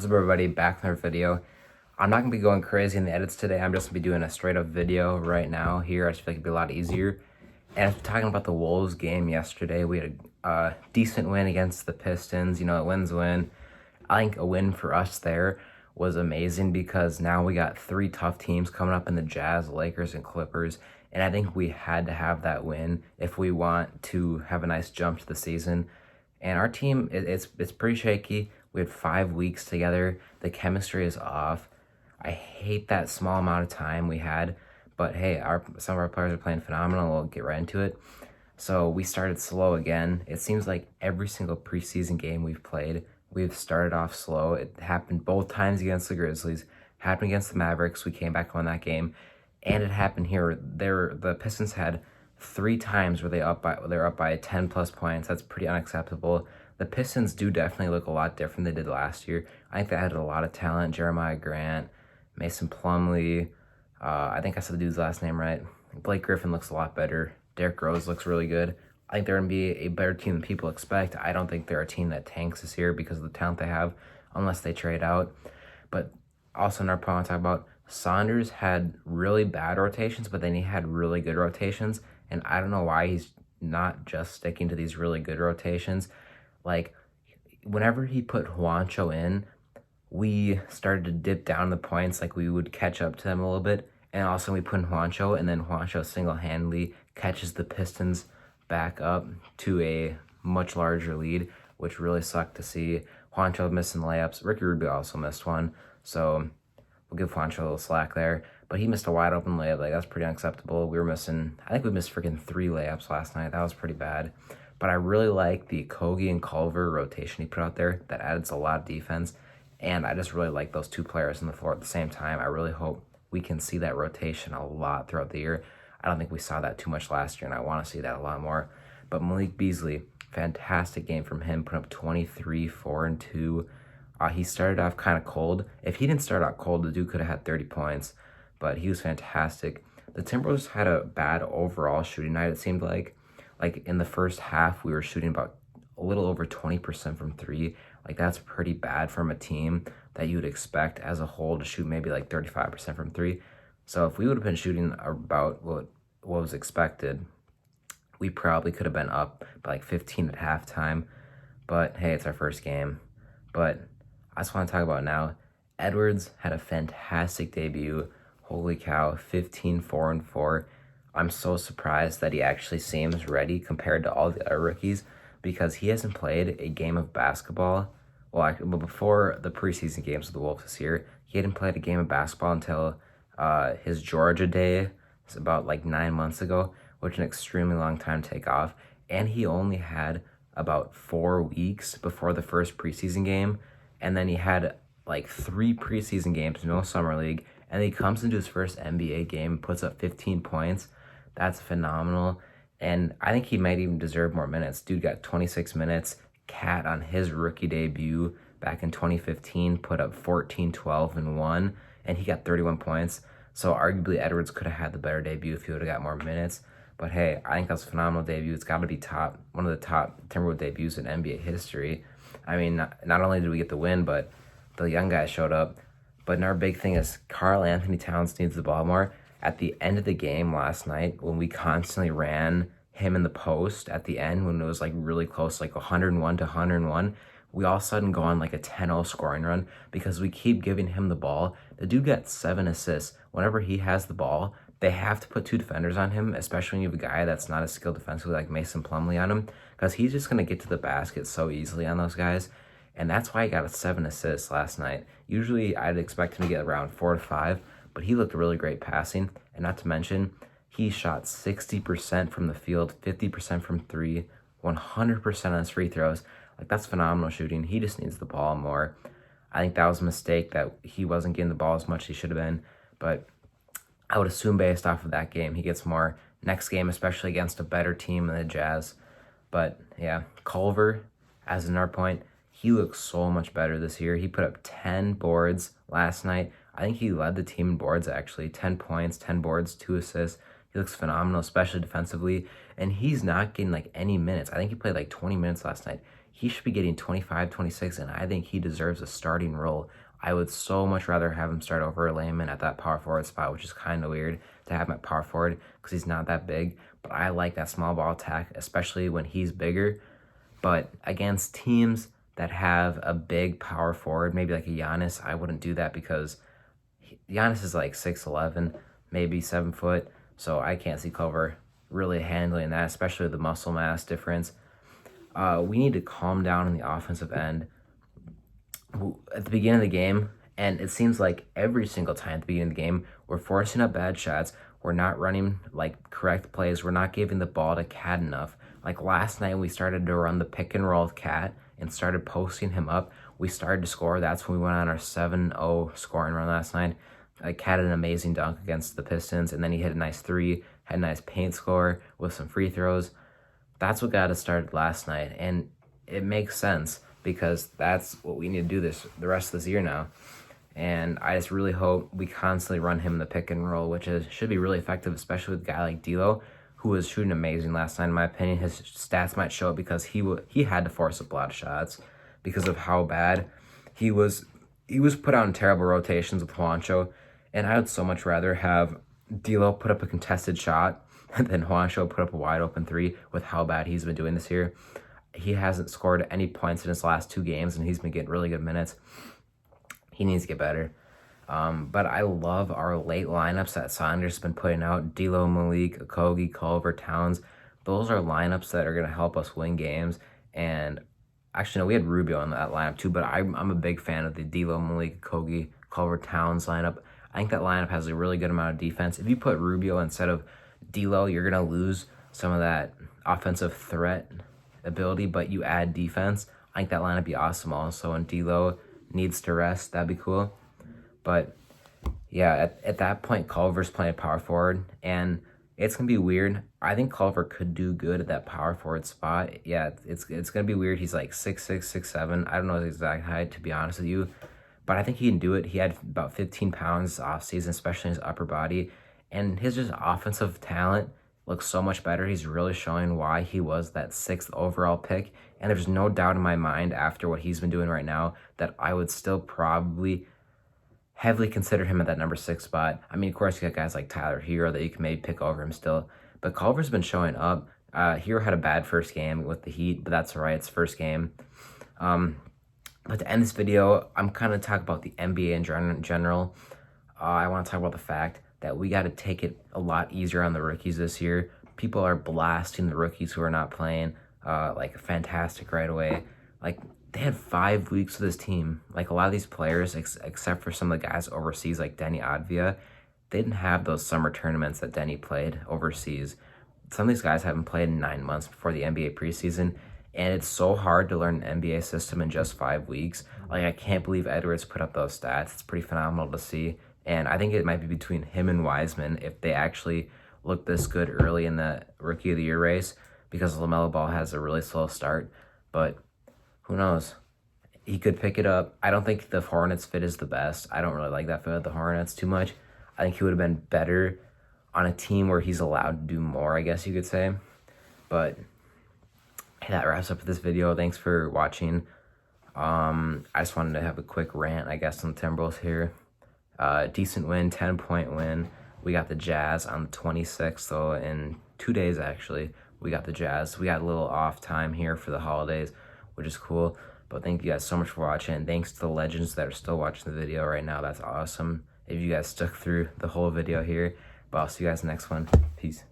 What's up, everybody? Back with another video. I'm not gonna be going crazy in the edits today. I'm just gonna be doing a straight up video right now here. I just feel like it'd be a lot easier. And after talking about the Wolves game yesterday, we had a decent win against the Pistons. You know, a win's a win. I think a win for us there was amazing because now we got three tough teams coming up in the Jazz, Lakers, and Clippers. And I think we had to have that win if we want to have a nice jump to the season. And our team, it's pretty shaky. We had 5 weeks together. The chemistry is off. I hate that small amount of time we had. But hey, some of our players are playing phenomenal. We'll get right into it. So we started slow again. It seems like every single preseason game we've played, we've started off slow. It happened both times against the Grizzlies. Happened against the Mavericks. We came back and won that game. And it happened here. The Pistons had 3 times where they're up by 10 plus points. That's pretty unacceptable. The Pistons do definitely look a lot different than they did last year. I think they had a lot of talent. Jeremiah Grant, Mason Plumlee. I think I said the dude's last name right. Blake Griffin looks a lot better. Derrick Rose looks really good. I think they're going to be a better team than people expect. I don't think they're a team that tanks this year because of the talent they have, unless they trade out. But also another point I want to talk about, Saunders had really bad rotations, but then he had really good rotations. And I don't know why he's not just sticking to these really good rotations. Like, whenever he put Juancho in, we started to dip down the points, like we would catch up to them a little bit. And also we put in Juancho, and then Juancho single-handedly catches the Pistons back up to a much larger lead, which really sucked to see. Juancho missing layups. Ricky Rubio also missed one, so we'll give Juancho a little slack there. But he missed a wide open layup. Like, that's pretty unacceptable. I think we missed freaking 3 layups last night. That was pretty bad. But I really like the Kogi and Culver rotation he put out there. That adds a lot of defense. And I just really like those 2 players on the floor at the same time. I really hope we can see that rotation a lot throughout the year. I don't think we saw that too much last year, and I want to see that a lot more. But Malik Beasley, fantastic game from him, put up 23, 4, and 2. He started off kind of cold. If he didn't start out cold, the dude could have had 30 points. But he was fantastic. The Timberwolves had a bad overall shooting night, it seemed like. Like, in the first half, we were shooting about a little over 20% from 3. Like, that's pretty bad from a team that you would expect as a whole to shoot maybe like 35% from 3. So if we would have been shooting about what was expected, we probably could have been up by like 15 at halftime. But hey, it's our first game. But I just want to talk about now, Edwards had a fantastic debut. Holy cow, 15, 4, and 4. I'm so surprised that he actually seems ready compared to all the other rookies, because he hasn't played a game of basketball. Well, before the preseason games with the Wolves this year, he hadn't played a game of basketball until his Georgia day. It's about like 9 months ago, which is an extremely long time to take off. And he only had about 4 weeks before the first preseason game. And then he had like 3 preseason games, no summer league. And he comes into his first NBA game, puts up 15 points. That's phenomenal. And I think he might even deserve more minutes. Dude got 26 minutes. Cat on his rookie debut back in 2015 put up 14, 12, and 1. And he got 31 points. So arguably Edwards could have had the better debut if he would have got more minutes. But hey, I think that's a phenomenal debut. It's got to be one of the top Timberwolves debuts in NBA history. I mean, not only did we get the win, but the young guy showed up. But our big thing is Karl Anthony Towns needs the ball more. At the end of the game last night, when we constantly ran him in the post at the end, when it was like really close, like 101 to 101, we all of a sudden go on like a 10-0 scoring run because we keep giving him the ball. The dude got 7 assists. Whenever he has the ball, they have to put 2 defenders on him, especially when you have a guy that's not as skilled defensively like Mason Plumlee on him, because he's just going to get to the basket so easily on those guys. And that's why he got 7 assists last night. Usually I'd expect him to get around 4 to 5, but he looked really great passing. And not to mention, he shot 60% from the field, 50% from 3, 100% on his free throws. Like, that's phenomenal shooting. He just needs the ball more. I think that was a mistake that he wasn't getting the ball as much as he should have been. But I would assume based off of that game, he gets more next game, especially against a better team than the Jazz. But yeah, Culver, as another point, he looks so much better this year. He put up 10 boards last night. I think he led the team in boards, actually. 10 points, 10 boards, 2 assists. He looks phenomenal, especially defensively. And he's not getting like any minutes. I think he played like 20 minutes last night. he should be getting 25, 26, and I think he deserves a starting role. I would so much rather have him start over Layman at that power forward spot, which is kind of weird to have him at power forward because he's not that big. But I like that small ball attack, especially when he's bigger. But against teams that have a big power forward, maybe like a Giannis, I wouldn't do that because Giannis is like 6'11", maybe 7 foot. So I can't see Culver really handling that, especially with the muscle mass difference. We need to calm down on the offensive end. At the beginning of the game, and it seems like every single time at the beginning of the game, we're forcing up bad shots. We're not running like correct plays. We're not giving the ball to Cat enough. Like last night, we started to run the pick and roll with Cat and started posting him up. We started to score. That's when we went on our 7-0 scoring run last night. Cat had an amazing dunk against the Pistons, and then he hit a nice 3, had a nice paint score with some free throws. That's what got us started last night, and it makes sense because that's what we need to do the rest of this year now. And I just really hope we constantly run him in the pick and roll, which should be really effective, especially with a guy like D'Lo, who was shooting amazing last night. In my opinion, his stats might show it because he had to force up a lot of shots because of how bad he was. He was put out in terrible rotations with Juancho, and I would so much rather have D'Lo put up a contested shot than Juancho put up a wide open 3 with how bad he's been doing this year. He hasn't scored any points in his last 2 games, and he's been getting really good minutes. He needs to get better. But I love our late lineups that Saunders has been putting out. D'Lo, Malik, Okogie, Culver, Towns. Those are lineups that are going to help us win games. And actually, no, we had Rubio in that lineup too, but I'm a big fan of the D'Lo, Malik, Okogie, Culver, Towns lineup. I think that lineup has a really good amount of defense. If you put Rubio instead of D'Lo, you're going to lose some of that offensive threat ability, but you add defense. I think that lineup would be awesome also, and D'Lo needs to rest. That'd be cool. But yeah, at that point, Culver's playing power forward, and it's gonna be weird. I think Culver could do good at that power forward spot. Yeah, it's gonna be weird. He's like 6'6", 6'7". I don't know his exact height, to be honest with you, but I think he can do it. He had about 15 pounds off season, especially in his upper body, and his just offensive talent looks so much better. He's really showing why he was that 6th overall pick, and there's no doubt in my mind after what he's been doing right now that I would still probably heavily consider him at that number 6 spot. I mean, of course, you got guys like Tyler Hero that you can maybe pick over him still, but Culver's been showing up. Hero had a bad first game with the Heat, but that's all right. It's first game. But to end this video, I'm kind of talking about the NBA in general. I want to talk about the fact that we got to take it a lot easier on the rookies this year. People are blasting the rookies who are not playing like fantastic right away. Like, they had 5 weeks with this team. Like, a lot of these players, except for some of the guys overseas like Denny Advia, they didn't have those summer tournaments that Denny played overseas. Some of these guys haven't played in 9 months before the NBA preseason, and it's so hard to learn an NBA system in just 5 weeks. Like, I can't believe Edwards put up those stats. It's pretty phenomenal to see. And I think it might be between him and Wiseman if they actually look this good early in the Rookie of the Year race, because LaMelo Ball has a really slow start. But who knows? He could pick it up. I don't think the Hornets fit is the best. I don't really like that fit with the Hornets too much. I think he would have been better on a team where he's allowed to do more, I guess you could say. But hey, that wraps up this video. Thanks for watching. I just wanted to have a quick rant, I guess, on the Timberwolves here. Decent win, 10-point win. We got the Jazz on the 26th, though, in 2 days, actually. We got the Jazz. We got a little off time here for the holidays, which is cool. But thank you guys so much for watching. And thanks to the legends that are still watching the video right now. That's awesome. If you guys stuck through the whole video here. But I'll see you guys in the next one. Peace.